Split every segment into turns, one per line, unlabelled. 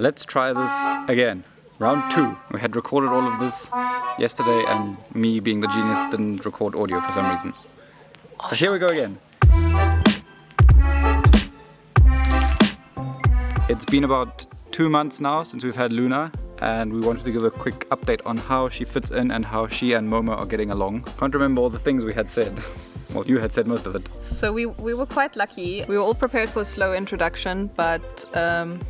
Let's try this again. Round 2. We had recorded all of this yesterday and me being the genius didn't record audio for some reason. So here we go again. It's been about 2 months now since we've had Luna and we wanted to give a quick update on how she fits in and how she and Momo are getting along. Can't remember all the things we had said. Well, you had said most of it.
So we were quite lucky. We were all prepared for a slow introduction, but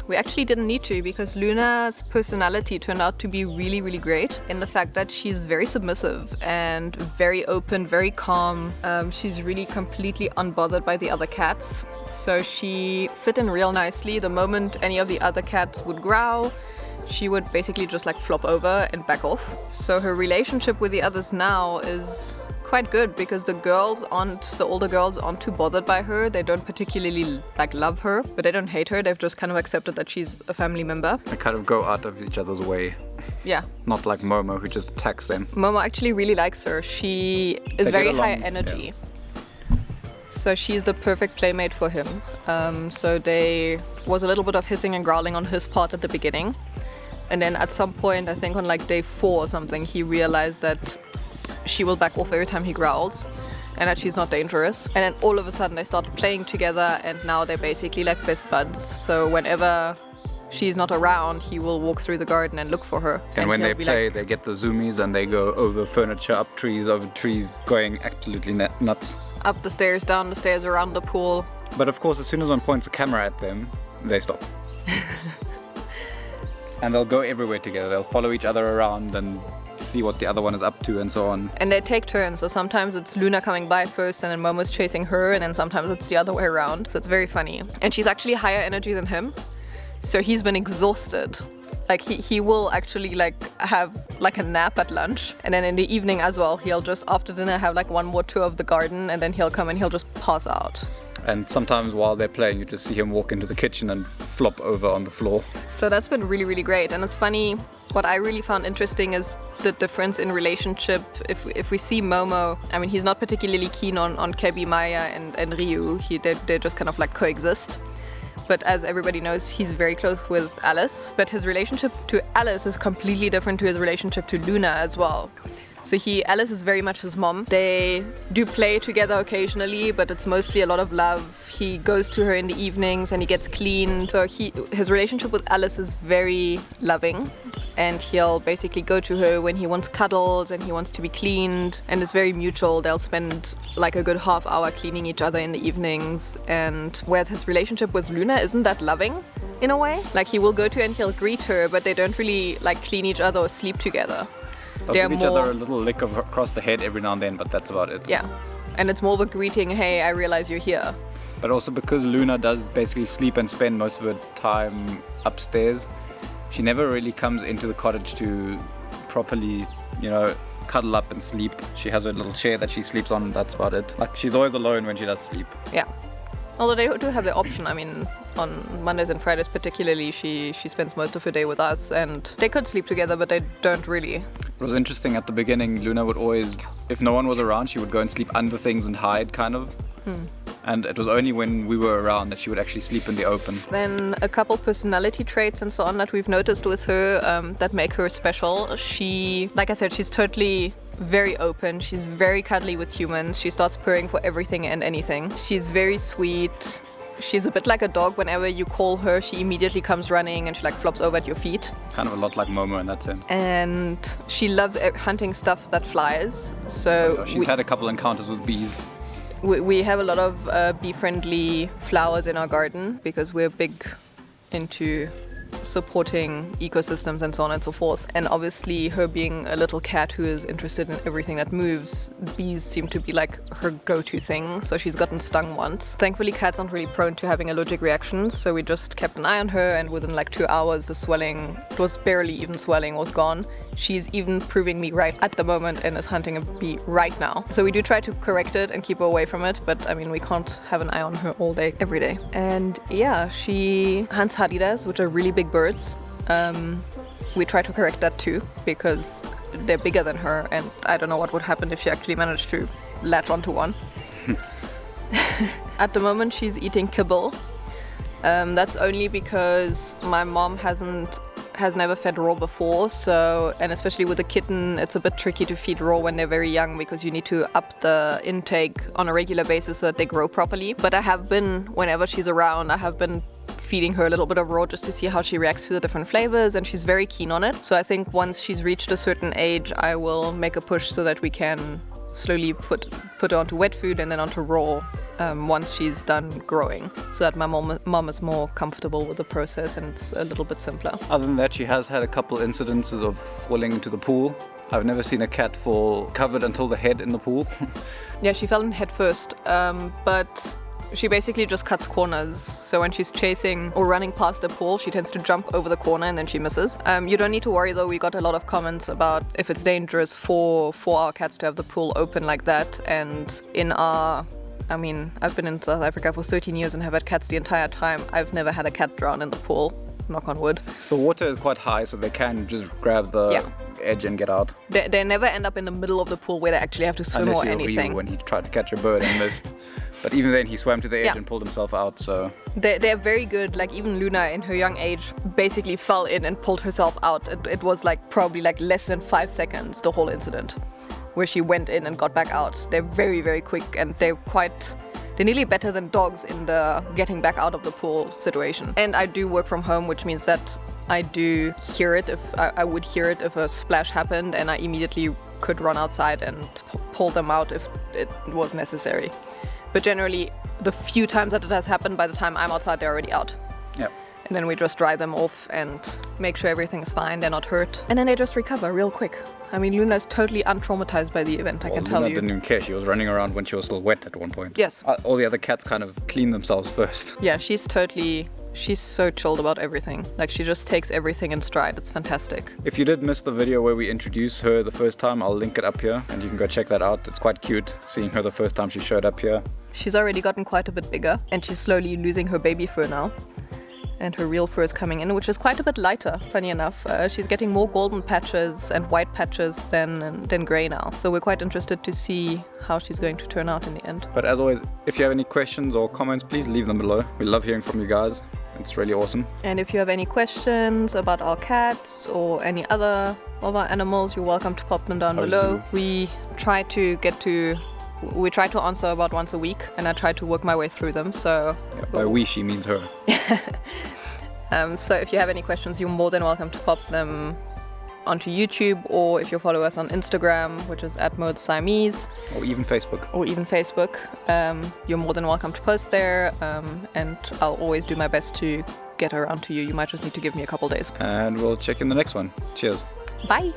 we actually didn't need to because Luna's personality turned out to be really, really great in the fact that she's very submissive and very open, very calm. She's really completely unbothered by the other cats. So she fit in real nicely. The moment any of the other cats would growl, she would basically just like flop over and back off. So her relationship with the others now is quite good because the older girls aren't too bothered by her. They don't particularly like love her, but they don't hate her. They've just kind of accepted that she's a family member.
They kind of go out of each other's way.
Yeah.
Not like Momo who just attacks them.
Momo actually really likes her. She is very high energy. Yeah. So she's the perfect playmate for him. So there was a little bit of hissing and growling on his part at the beginning. And then at some point, I think on like day 4 or something, he realized that she will back off every time he growls and that she's not dangerous. And then all of a sudden they started playing together and now they're basically like best buds. So whenever she's not around, he will walk through the garden and look for her.
And when they play, they get the zoomies and they go over furniture, up trees, over trees, going absolutely nuts.
Up the stairs, down the stairs, around the pool.
But of course, as soon as one points a camera at them, they stop. And they'll go everywhere together. They'll follow each other around and see what the other one is up to and so on.
And they take turns. So sometimes it's Luna coming by first and then Momo's chasing her, and then sometimes it's the other way around. So it's very funny. And she's actually higher energy than him. So he's been exhausted. Like he will actually like have like a nap at lunch, and then in the evening as well, he'll just after dinner have like one more tour of the garden, and then he'll come and he'll just pass out.
And sometimes while they're playing, you just see him walk into the kitchen and flop over on the floor.
So that's been really, really great. And it's funny, what I really found interesting is the difference in relationship. If we see Momo, I mean, he's not particularly keen on Kebi, Maya and Ryu. They just kind of like coexist. But as everybody knows, he's very close with Alice. But his relationship to Alice is completely different to his relationship to Luna as well. So Alice is very much his mom. They do play together occasionally, but it's mostly a lot of love. He goes to her in the evenings and he gets cleaned. So his relationship with Alice is very loving. And he'll basically go to her when he wants cuddles and he wants to be cleaned. And it's very mutual. They'll spend like a good half hour cleaning each other in the evenings. And whereas his relationship with Luna isn't that loving in a way. Like he will go to her and he'll greet her, but they don't really like clean each other or sleep together.
They'll give each other a little lick across the head every now and then, but that's about it.
Yeah. And it's more of a greeting, hey, I realize you're here.
But also because Luna does basically sleep and spend most of her time upstairs, she never really comes into the cottage to properly, cuddle up and sleep. She has her little chair that she sleeps on, that's about it. Like, she's always alone when she does sleep.
Yeah. Although they do have the option. I mean, on Mondays and Fridays particularly, she spends most of her day with us, and they could sleep together, but they don't really.
It was interesting at the beginning. Luna would always, if no one was around, she would go and sleep under things and hide, kind of. And it was only when we were around that she would actually sleep in the open.
Then a couple personality traits and so on that we've noticed with her that make her special. She, like I said, she's totally very open. She's very cuddly with humans. She starts purring for everything and anything. She's very sweet. She's a bit like a dog. Whenever you call her, she immediately comes running and she like flops over at your feet.
Kind of a lot like Momo in that sense.
And she loves hunting stuff that flies. So
she's had a couple encounters with bees.
We have a lot of bee-friendly flowers in our garden because we're big into supporting ecosystems and so on and so forth. And obviously her being a little cat who is interested in everything that moves, bees seem to be like her go-to thing. So she's gotten stung once. Thankfully cats aren't really prone to having allergic reactions, so we just kept an eye on her, and within like 2 hours the swelling, it was barely even swelling, was gone. She's even proving me right at the moment and is hunting a bee right now. So we do try to correct it and keep her away from it, but I mean, we can't have an eye on her all day, every day. And yeah, she hunts hadidas, which are really big birds. We try to correct that too, because they're bigger than her, and I don't know what would happen if she actually managed to latch onto one. At the moment, she's eating kibble. That's only because my mom has never fed raw before, so, and especially with a kitten, it's a bit tricky to feed raw when they're very young because you need to up the intake on a regular basis so that they grow properly. But I have been, whenever she's around, I have been feeding her a little bit of raw just to see how she reacts to the different flavors, and she's very keen on it. So I think once she's reached a certain age, I will make a push so that we can slowly put her onto wet food and then onto raw once she's done growing, so that my mom is more comfortable with the process and it's a little bit simpler.
Other than that, she has had a couple incidences of falling into the pool. I've never seen a cat fall covered until the head in the pool.
Yeah, she fell in head first, but she basically just cuts corners. So when she's chasing or running past the pool, she tends to jump over the corner and then she misses. You don't need to worry though. We got a lot of comments about if it's dangerous for our cats to have the pool open like that. And I've been in South Africa for 13 years and have had cats the entire time. I've never had a cat drown in the pool, knock on wood.
The water is quite high, so they can just grab the edge and get out.
They never end up in the middle of the pool where they actually have to swim
Unless
or anything.
When he tried to catch a bird and missed. But even then, he swam to the edge and pulled himself out, so...
They're very good. Like, even Luna, in her young age, basically fell in and pulled herself out. It was, probably, less than 5 seconds, the whole incident, where she went in and got back out. They're very, very quick, and they're nearly better than dogs in the getting back out of the pool situation. And I do work from home, which means that I do hear it I would hear it if a splash happened, and I immediately could run outside and pull them out if it was necessary. But generally, the few times that it has happened, by the time I'm outside, they're already out.
Yeah.
And then we just dry them off and make sure everything's fine, they're not hurt. And then they just recover real quick. I mean, Luna's totally untraumatized by the event, I can tell
Luna
you.
didn't even care. She was running around when she was still wet at one point.
Yes.
All the other cats kind of clean themselves first.
Yeah, she's so chilled about everything. She just takes everything in stride. It's fantastic.
If you did miss the video where we introduced her the first time, I'll link it up here and you can go check that out. It's quite cute seeing her the first time she showed up here.
She's already gotten quite a bit bigger and she's slowly losing her baby fur now. And her real fur is coming in, which is quite a bit lighter, funny enough. She's getting more golden patches and white patches than grey now. So we're quite interested to see how she's going to turn out in the end.
But as always, if you have any questions or comments, please leave them below. We love hearing from you guys. It's really awesome.
And if you have any questions about our cats or any other of our animals, you're welcome to pop them down below. We try to answer about once a week, and I try to work my way through them. So
by we, she means her.
So if you have any questions, you're more than welcome to pop them onto YouTube, or if you follow us on Instagram, which is @Siamese,
or even Facebook.
You're more than welcome to post there, and I'll always do my best to get around to you. You might just need to give me a couple days.
And we'll check in the next one. Cheers.
Bye.